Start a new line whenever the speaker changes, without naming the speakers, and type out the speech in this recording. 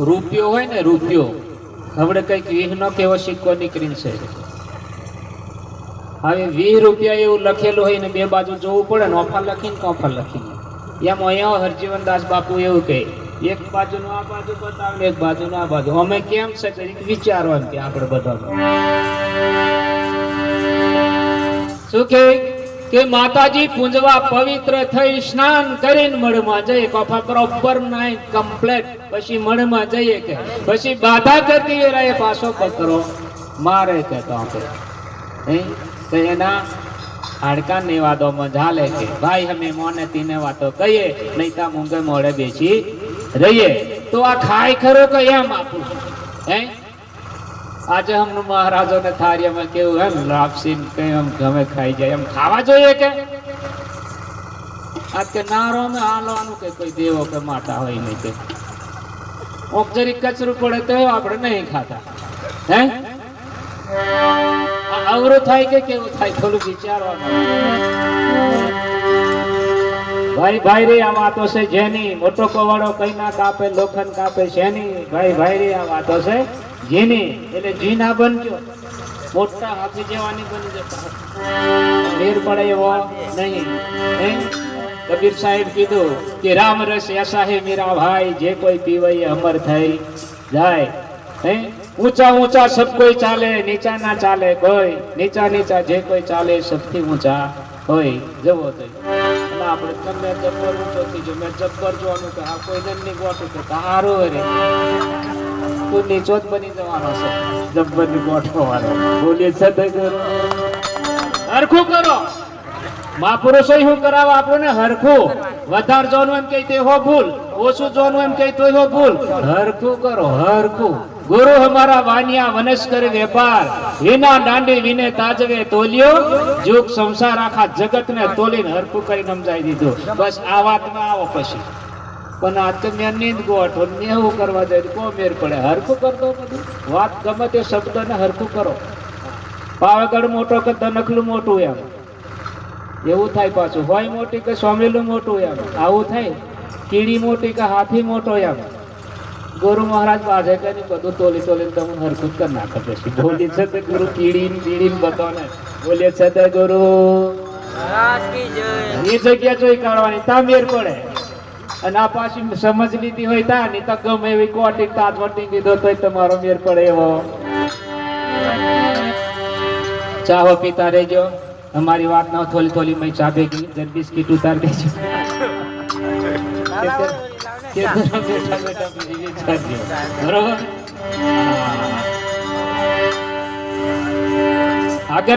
રૂપિયો હોય ને રૂપિયો, હવે કઈક 20 નો કેવો સિક્કો નીકળીને છે. હવે 20 રૂપિયા એવું લખેલું હોય ને બે બાજુ જોવું પડે ને, ઓફર લખીને કોફર લખીને. એમ અહીંયા હરજીવનદાસ બાપુ એવું કહે, એક બાજુનું આ બાજુ બતાવે, એક બાજુનું આ બાજુ. અમે કેમ છે વિચારવાનું કે આપણે બધા શું કે માતાજી પૂંજવા પવિત્ર થઈ સ્નાન કરીને મળમાં જઈએ. કોફા પ્રોપર નાઈટ કમ્પ્લીટ પછી મળમાં જઈએ કે પછી બાધા કરતી રહે પાછો પકડો મારે કે તો આપણે તો એના હાડકા ને વાદોમાં ઝાલે કે ભાઈ અમે મોને તીને વાતો કહીએ નહીં તા મૂંગે મોડે બેસી રહીએ. તો આ ખાય ખરો કે એમ આપું હે આજે હમણાં મહારાજો ને થાળીમાં કેવું એમ લાપસી કઈ એમ ગમે ખાઈ જાય એમ ખાવા જોઈએ કે આજ કે નારો में હાલવાનું કે કોઈ દેવો કે માતા હોય નહીં કે ઓપજરી કચરું પડે તો આપણે નહીં ખાતા હે. અવરું થાય કે કેવું થાય થોડું વિચારવાનું. ભાઈ ભાઈ રે આ વાતો છે જેની મોટો કવાડો કઈ ના કાપે લોખંડ કાપે શેની. ભાઈ ભાઈ રે આ વાતો છે જેની એટલે જી ના બનજો મોટા હાથી જેવાની બની જતા મેર પડે એવો નહીં. કબીર સાહેબ કીધું કે રામ રસ ऐसा है मेरा भाई જે કોઈ પીવે એ અમર થઈ જાય. ऊंचा ऊंचा सब कोई चाले नीचा ना चाले कोई. નીચા નીચા જે કોઈ ચાલે સૌથી ઊંચા હોય જવો તો આપણે તમને જબ્બર ઊંચો થઈ ગયો મેં જબ્બર જોવાનું કે આ કોઈ નહીં ગોઠું કે તારું રે તું નીચો જ બની જવાનો છે જબ્બર ની ગોઠવાનો. બોલીએ સદગુરુ હરખું કરો. મહાપુરુષો શું કરાવે આપણને હરખું. વધારે જોવાનું એમ કહી હો ભૂલ, ઓછું જોવાનું એમ કહી તો હો ભૂલ. હરખું કરો હરખું. ગુરુ हमारा वानिया वनस करे व्यापार विना दांडी विने ताजवे तोलियो जुग संसार आखा जगत ने तोलीने हरखું કરીને સમજાઈ દીધું. બસ આ વાતમાં આવો પછી પણ આ તો મેં નીંદ ગોઠો ને એવું કરવા જાય કો મેર પડે. હરખું કરતો બધું વાત ગમે તે શબ્દને હરખું કરો. પાવાગઢ મોટો કે દનખલું મોટું એમ એવું થાય. પાછું હોય મોટી કે સોમેલું મોટું એમ આવું થાય. કીડી મોટી કે હાથી મોટો એમ. ગુરુ મહારાજ પાસે કરી બધું તોલી તોલીને તમને હરકત કરી નાખે. પછી બોલી છે તે ગુરુ કીડી બતાવે બોલે છે તે ગુરુ એ જગ્યા જોઈ કાઢવાની તા મેર પડે. અને આ પાછી સમજ લીધી હોય તા ની તો ગમે એવી કોટી તાત વટી દીધો તો તમારો મેર પડે એવો. ચાહો પીતા રહેજો. અમારી વાત ના થોડી થોડી મેં ચા ભેગી જર બિસ્કીટ ઉતાર દેજો. બરોબર.